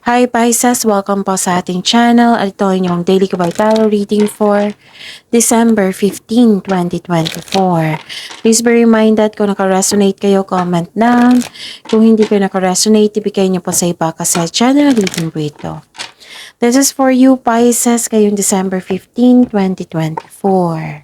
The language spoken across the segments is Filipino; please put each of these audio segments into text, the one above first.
Hi Pisces! Welcome po sa ating channel at ito ang inyong daily Kabay Tarot reading for December 15, 2024. Please be reminded kung naka-resonate kayo, comment down. Kung hindi kayo naka-resonate, ibigay niyo po sa iba kasi channel reading po ito. This is for you Pisces ngayong December 15, 2024.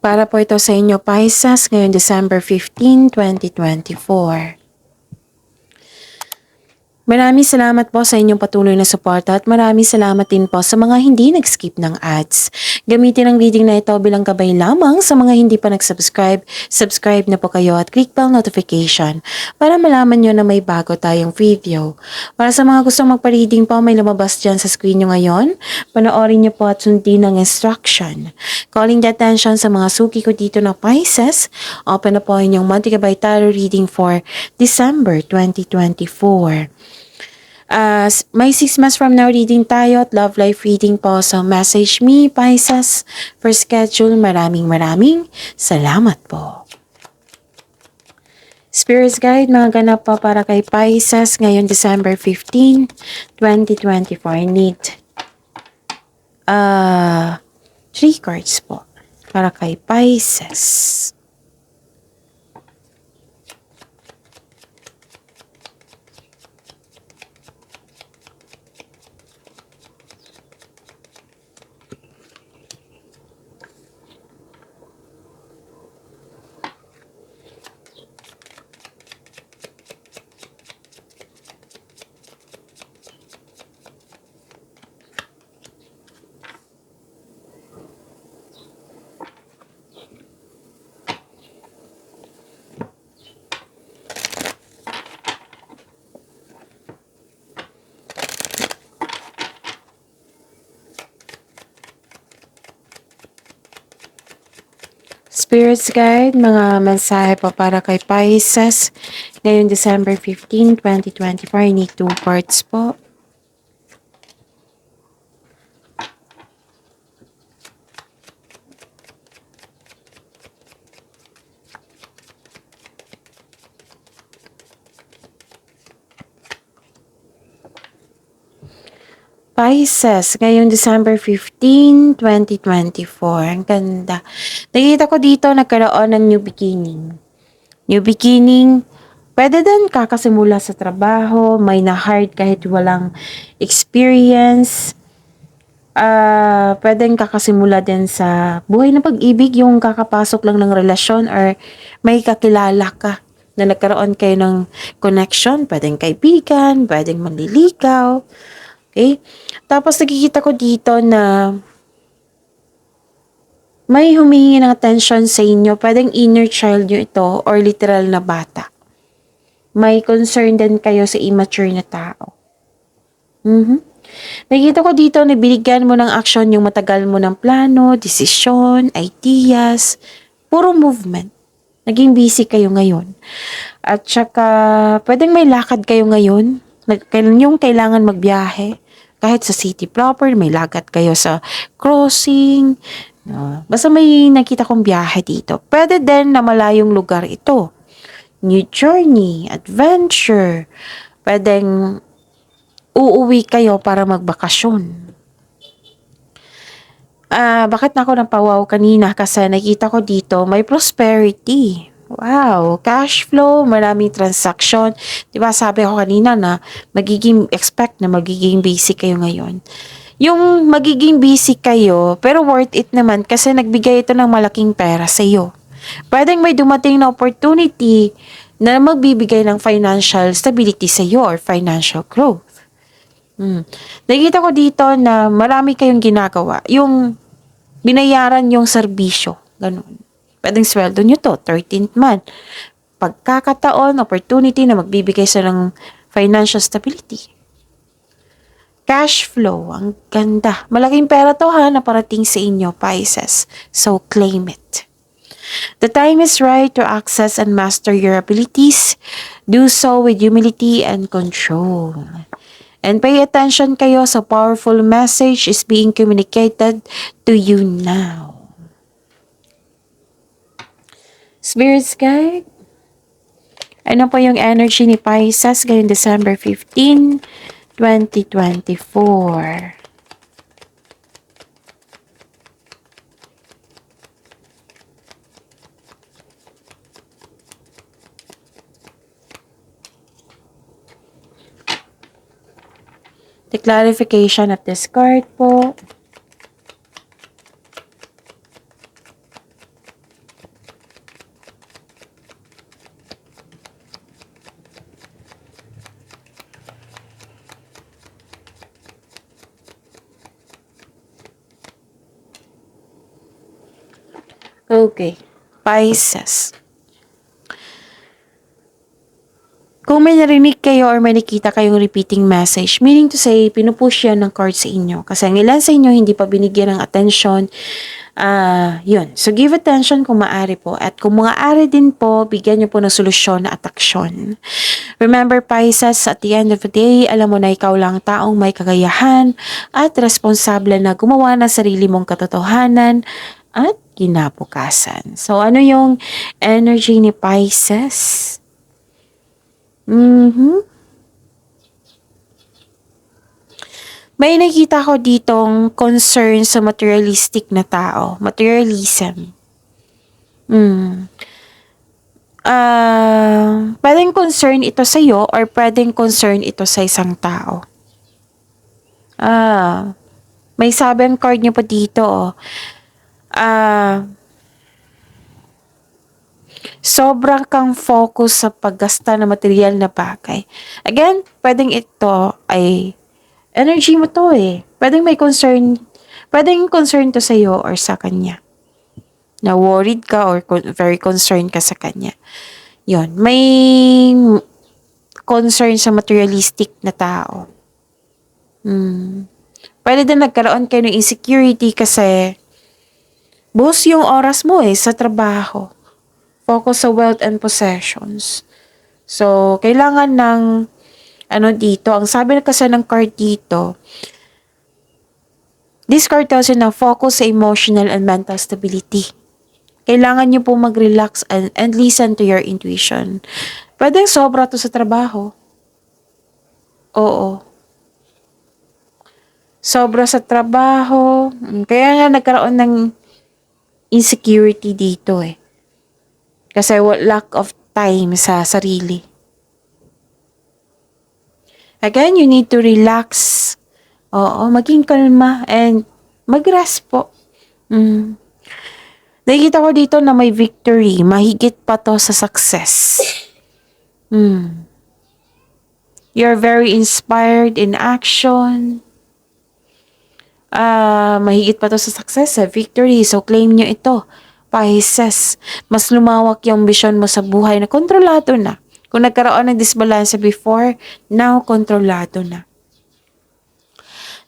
Para po ito sa inyo Pisces ngayong December 15, 2024. Maraming salamat po sa inyong patuloy na suporta at maraming salamat din po sa mga hindi nag-skip ng ads. Gamitin ang reading na ito bilang gabay lamang sa mga hindi pa nag-subscribe. Subscribe na po kayo at click bell notification para malaman nyo na may bago tayong video. Para sa mga gustong magpa-reading po, may lumabas dyan sa screen nyo ngayon. Panoorin nyo po at sundin ang instruction. Calling the attention sa mga suki ko dito na Pisces, open na po inyong monthly Kabay Tarot reading for December 2024. May 6 months from now reading tayo at love life reading po. So message me Pisces for schedule. Maraming salamat po. Spirits Guide, mga ganap po para kay Pisces ngayon December 15, 2024. I need 3 cards po para kay Pisces. Spirits Guide, mga mensahe po para kay Pisces ngayong December 15, 2024. I need 2 cards po. Pisces, ngayong December 15, 2024. Ang ganda. Nakita ko dito nagkaroon ng new beginning. New beginning, pwede din kakasimula sa trabaho, may na-hard kahit walang experience. Pwedeng kakasimula din sa buhay ng pag-ibig, yung kakapasok lang ng relasyon or may kakilala ka na nagkaroon kayo ng connection. Pwedeng kaibigan, pwedeng manliligaw. Okay? Tapos nakikita ko dito na may humingi ng attention sa inyo. Pwedeng inner child nyo ito or literal na bata. May concern din kayo sa immature na tao. Nakikita ko dito na binigyan mo ng action yung matagal mo ng plano, desisyon, ideas, puro movement. Naging busy kayo ngayon. At saka, pwedeng may lakad kayo ngayon. Yung kailangan magbiyahe. Kahit sa city proper, may lagat kayo sa crossing. Basta may nakita kong biyahe dito. Pwede din na malayong lugar ito. New journey, adventure. Pwedeng uuwi kayo para magbakasyon. Bakit na ako napawaw kanina? Kasi nakita ko dito, may prosperity. Wow, cash flow, maraming transaction. Diba sabi ko kanina na expect na magiging busy kayo ngayon. Yung magiging busy kayo, pero worth it naman kasi nagbigay ito ng malaking pera sa iyo. Pwedeng may dumating na opportunity na magbibigay ng financial stability sa iyo or financial growth. Nakikita ko dito na marami kayong ginagawa. Yung binayaran yung serbisyo. Ganun. Pwedeng sweldo nyo to, 13th month. Pagkakataon, opportunity na magbibigay sa ng financial stability. Cash flow, ang ganda. Malaking pera to ha, na parating sa inyo, Pisces. So, claim it. The time is right to access and master your abilities. Do so with humility and control. And pay attention kayo sa powerful message is being communicated to you now. Spirits guide, ano po yung energy ni Pisces ngayong December 15, 2024? The clarification of this card po. Okay, Pisces. Kung may narinig kayo or may nakita kayong repeating message, meaning to say, pinupush yan ng card sa inyo. Kasi ang ilan sa inyo hindi pa binigyan ng attention. Yun. So, give attention kung maaari po. At kung maaari din po, bigyan nyo po ng solusyon at aksyon. Remember, Pisces, at the end of the day, alam mo na ikaw lang taong may kagayahan at responsable na gumawa ng sarili mong katotohanan at kinabukasan. So, ano yung energy ni Pisces? May nakita ko ditong concern sa materialistic na tao. Materialism. Pwedeng concern ito sa iyo or pwedeng concern ito sa isang tao. May sabi ang card niyo pa dito. Sobrang kang focus sa paggasta ng material na bagay. Again, pwedeng ito ay energy mo to eh. Pwedeng may concern, pwedeng concern to sa iyo or sa kanya. Na worried ka or very concerned ka sa kanya. Yon, may concern sa materialistic na tao. Pwede din nagkaroon kayo ng insecurity kasi buhos yung oras mo sa trabaho. Focus sa wealth and possessions. So, kailangan ng dito, ang sabi kasi ng card dito, this card tells you na focus sa emotional and mental stability. Kailangan nyo po mag-relax and listen to your intuition. Pwedeng sobra to sa trabaho. Oo. Sobra sa trabaho. Kaya nga nagkaroon ng insecurity dito Kasi lack of time sa sarili. Again, you need to relax. Oo, maging kalma and mag-rest po. Nakikita ko dito na may victory. Mahigit pa to sa success. You're very inspired in action. Mahigit pa to sa success, victory. So, claim nyo ito. Pisces, mas lumawak yung vision mo sa buhay na kontrolado na. Kung nagkaroon ng disbalance before, now kontrolado na.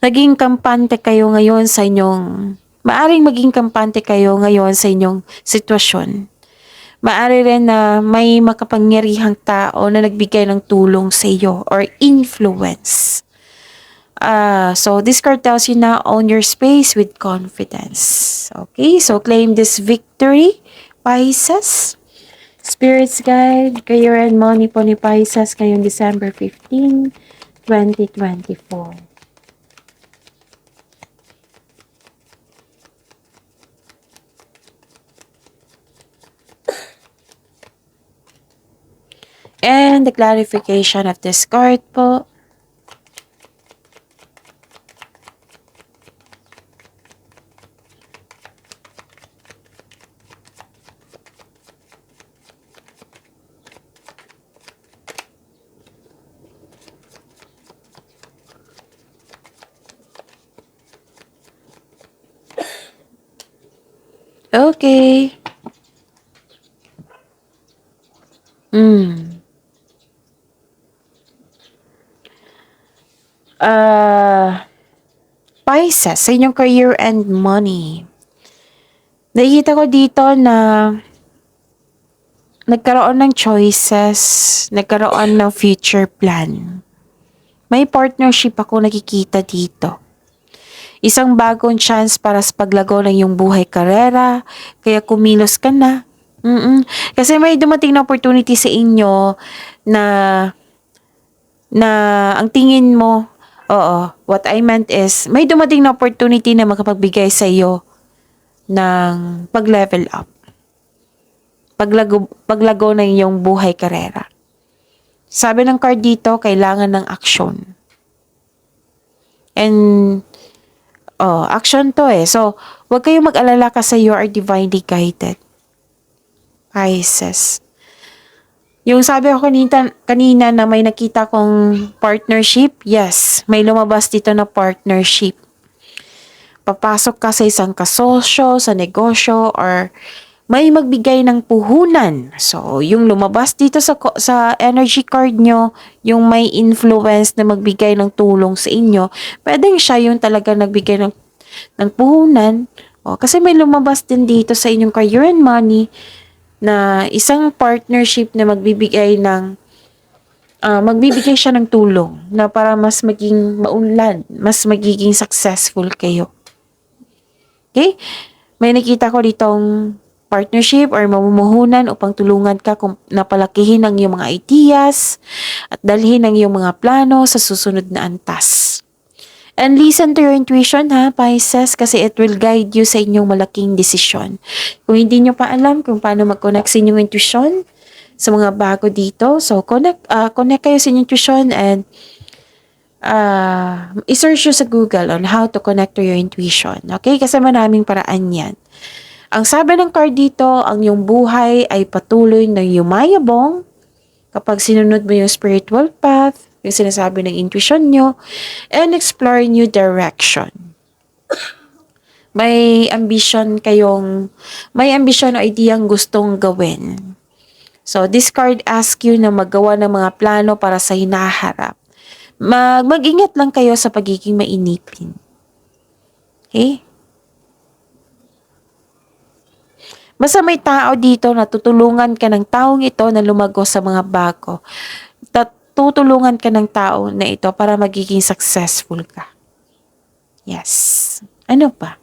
Naging kampante kayo ngayon sa inyong, maaring maging kampante kayo ngayon sa inyong sitwasyon. Maari rin na may makapangyarihang tao na nagbigay ng tulong sa iyo or influence. So this card tells you now, own your space with confidence. Okay, so claim this victory, Pisces. Spirits guide, career and money po ni Pisces ngayong December 15, 2024. And the clarification of this card po. Okay. Pisces, sa inyong career and money. Nakikita ko dito na nagkaroon ng choices, nagkaroon ng future plan. May partnership ako nakikita dito. Isang bagong chance para sa paglago ng iyong buhay karera, kaya kumilos ka na. Kasi may dumating na opportunity sa inyo na ang tingin mo, what I meant is, may dumating na opportunity na makapagbigay sa iyo ng pag-level up. Paglago ng iyong buhay karera. Sabi ng card dito, kailangan ng action. And, action to eh. So, huwag kayong mag-alala kasi you are divinely guided. Pisces. Yung sabi ko kanina na may nakita kong partnership, yes, may lumabas dito na partnership. Papasok ka sa isang kasosyo, sa negosyo, or may magbigay ng puhunan. So, yung lumabas dito sa energy card nyo, yung may influence na magbigay ng tulong sa inyo, pwedeng siya yung talaga nagbigay ng puhunan. Kasi may lumabas din dito sa inyong career and money na isang partnership na magbibigay siya ng tulong na para mas maging maunlad, mas magiging successful kayo. Okay? May nakita ko ditong partnership or mamumuhunan upang tulungan ka kung napalakihin ang iyong mga ideas at dalhin ang iyong mga plano sa susunod na antas. And listen to your intuition ha, Pisces, kasi it will guide you sa inyong malaking desisyon. Kung hindi nyo pa alam kung paano mag-connect sa inyong intuition sa mga bago dito, so connect kayo sa inyong intuition and i-search nyo sa Google on how to connect to your intuition. Okay? Kasi maraming paraan yan. Ang sabi ng card dito, ang iyong buhay ay patuloy na yumayabong kapag sinunod mo yung spiritual path, yung sinasabi ng intuition nyo, and explore new direction. May ambition o ideyang gustong gawin. So, this card asks you na maggawa ng mga plano para sa hinaharap. Mag-ingat lang kayo sa pagiging mainipin. Okay? Basta may tao dito na tutulungan ka ng taong ito na lumago sa mga bago. Tutulungan ka ng tao na ito para magiging successful ka. Yes. Ano pa?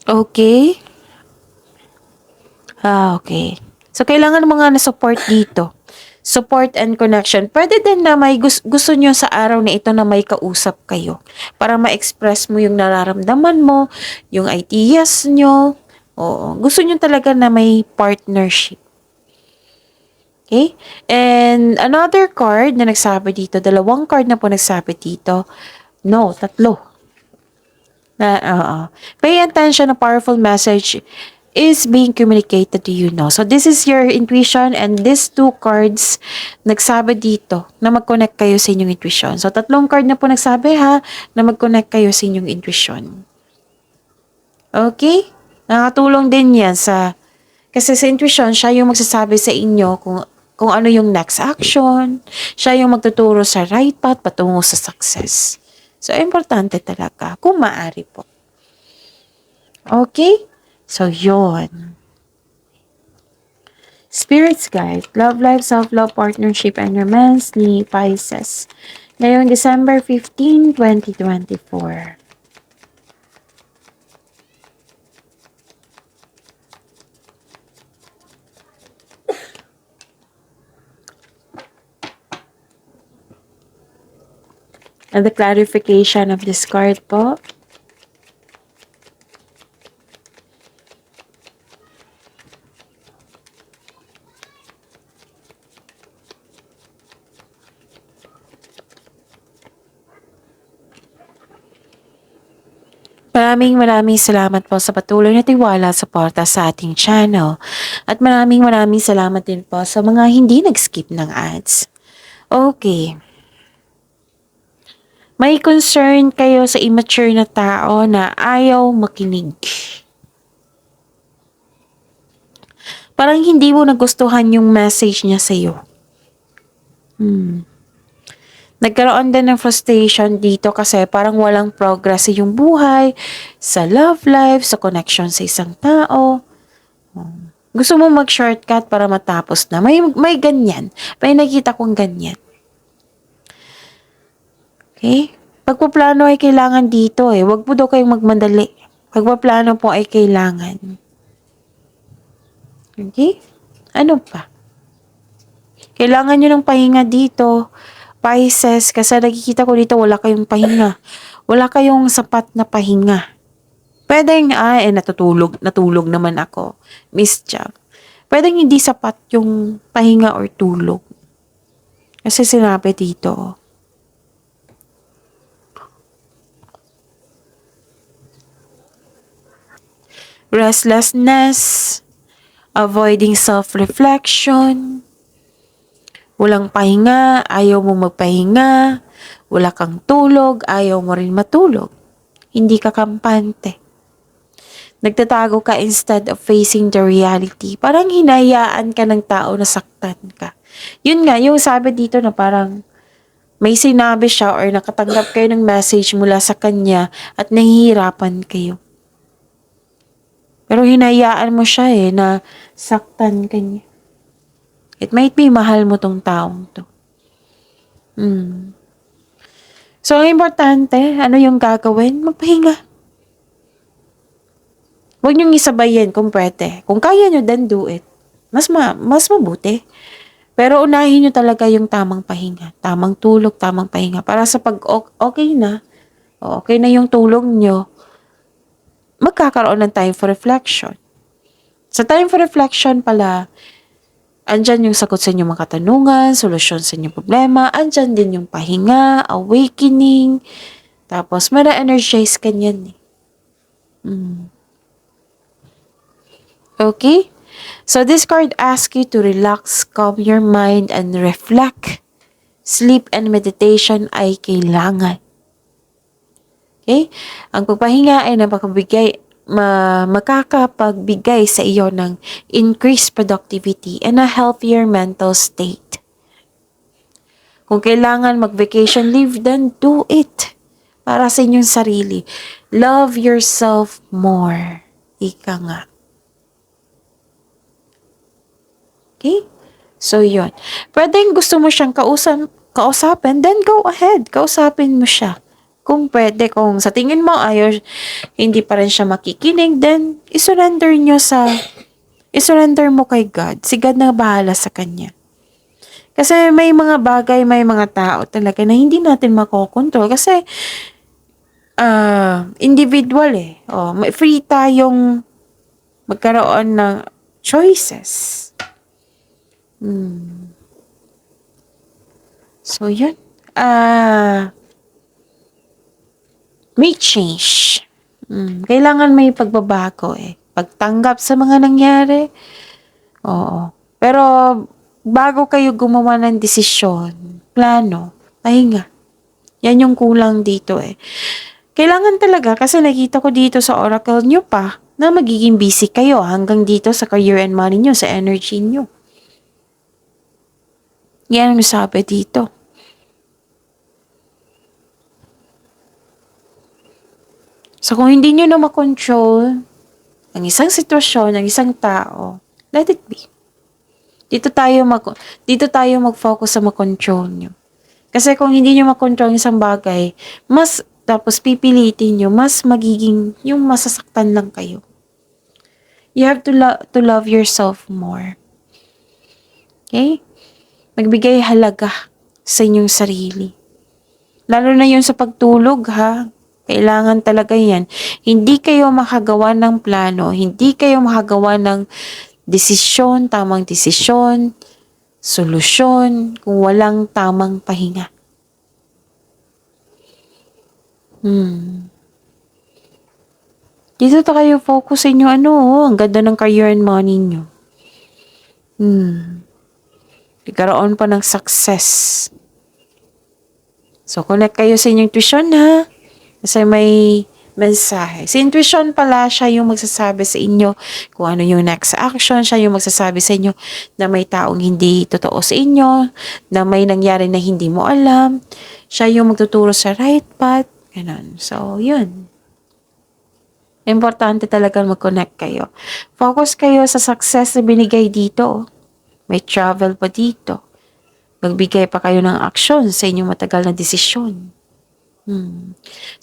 Okay. Okay. So, kailangan mga na-support dito. Support and connection. Pwede din na may gusto nyo sa araw na ito na may kausap kayo. Para ma-express mo yung nararamdaman mo, yung ideas nyo. Oo. Gusto nyo talaga na may partnership. Okay? And another card na nagsabi dito, dalawang card na po nagsabi dito. No, tatlo. Pay attention, a powerful message is being communicated to you now. So, this is your intuition and these two cards nagsabi dito na mag-connect kayo sa inyong intuition. So, tatlong card na po nagsabi ha na mag-connect kayo sa inyong intuition. Okay? Nakatulong din yan kasi sa intuition, siya yung magsasabi sa inyo kung ano yung next action. Siya yung magtuturo sa right path patungo sa success. So, importante talaga kung maaari po. Okay? So, yun. Spirits guide, love life, self-love, partnership, and romance ni Pisces. Ngayong December 15, 2024. And the clarification of this card po. Maraming salamat po sa patuloy na tiwala at suporta sa ating channel. At maraming salamat din po sa mga hindi nag-skip ng ads. Okay. May concern kayo sa immature na tao na ayaw makinig. Parang hindi mo nagustuhan yung message niya sa'yo. Nagkaroon din ng frustration dito kasi parang walang progress sa iyong buhay, sa love life, sa connection sa isang tao. Gusto mo mag-shortcut para matapos na. May ganyan. May nakita kong ganyan. Okay? Pagpaplano ay kailangan dito eh. Huwag po daw kayong magmadali. Pagpaplano po ay kailangan. Okay? Ano pa? Kailangan nyo ng pahinga dito. Pisces, kasi nakikita ko dito wala kayong pahinga. Wala kayong sapat na pahinga. Pwedeng, natulog naman ako. Miss Jack. Pwedeng hindi sapat yung pahinga or tulog. Kasi sinabi dito, restlessness, avoiding self-reflection, walang pahinga, ayaw mo magpahinga, wala kang tulog, ayaw mo rin matulog. Hindi ka kampante. Nagtatago ka instead of facing the reality. Parang hinayaan ka ng tao na saktan ka. Yun nga, yung sabi dito na parang may sinabi siya or nakatanggap kayo ng message mula sa kanya at nahihirapan kayo. Pero hinayaan mo siya na saktan ka niya. It might be mahal mo tong taong to. So, ang importante, ano yung gagawin? Magpahinga. Huwag niyong isabayin kung pwede. Kung kaya niyo, then do it. Mas mabuti. Pero unahin niyo talaga yung tamang pahinga. Tamang tulog, tamang pahinga. Para sa pag okay na yung tulog niyo, magkakaroon ng time for reflection. Sa time for reflection pala, andyan yung sagot sa inyong mga katanungan, solusyon sa inyong problema, andyan din yung pahinga, awakening, tapos mara-energize ka niyan eh. Okay? So this card asks you to relax, calm your mind, and reflect. Sleep and meditation ay kailangan. Okay? Ang pagpahinga ay makakapagbigay sa iyo ng increased productivity and a healthier mental state. Kung kailangan mag-vacation leave, then do it. Para sa inyong sarili. Love yourself more. Ika nga. Okay? So, yun. Pwedeng gusto mo siyang kausapin, then go ahead. Kausapin mo siya. Kung pwede, kung sa tingin mo hindi pa rin siya makikinig, then isurrender mo kay God. Si God na bahala sa kanya. Kasi may mga bagay, may mga tao talaga na hindi natin makokontrol. Kasi, individual eh. May free tayong magkaroon ng choices. So, yun. May change. Kailangan may pagbabago eh. Pagtanggap sa mga nangyari. Oo. Pero, bago kayo gumawa ng desisyon, plano, pahinga. Yan yung kulang dito eh. Kailangan talaga kasi nakita ko dito sa oracle nyo pa na magiging busy kayo hanggang dito sa career and money nyo, sa energy nyo. Yan ang sabi dito. So, kung hindi nyo na makontrol ang isang sitwasyon, ang isang tao, let it be. Dito tayo mag-focus sa makontrol nyo. Kasi kung hindi nyo makontrol yung isang bagay, tapos pipilitin nyo, mas magiging yung masasaktan lang kayo. You have to love yourself more. Okay? Magbigay halaga sa inyong sarili. Lalo na yun sa pagtulog ha. Kailangan talaga yan. Hindi kayo makagawa ng plano. Hindi kayo makagawa ng desisyon, tamang desisyon, solusyon, kung walang tamang pahinga. Dito kayo focus sa inyo, ang ganda ng career and money nyo. Nagkaroon pa ng success. So, connect kayo sa inyong tuition, ha? Kasi may mensahe. Si intuition pala, siya yung magsasabi sa inyo kung ano yung next action. Siya yung magsasabi sa inyo na may taong hindi totoo sa inyo, na may nangyari na hindi mo alam. Siya yung magtuturo sa right path. Ganun. So, yun. Importante talaga mag-connect kayo. Focus kayo sa success na binigay dito. May travel pa dito. Magbigay pa kayo ng aksyon sa inyong matagal na desisyon.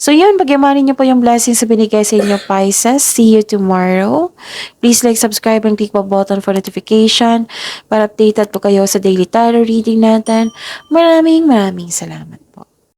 So yun, pagyamanin niyo po yung blessings na binigay sa inyo, Pisces. See you tomorrow. Please like, subscribe, and click the button for notification para updated po kayo sa daily tarot reading natin. Maraming salamat.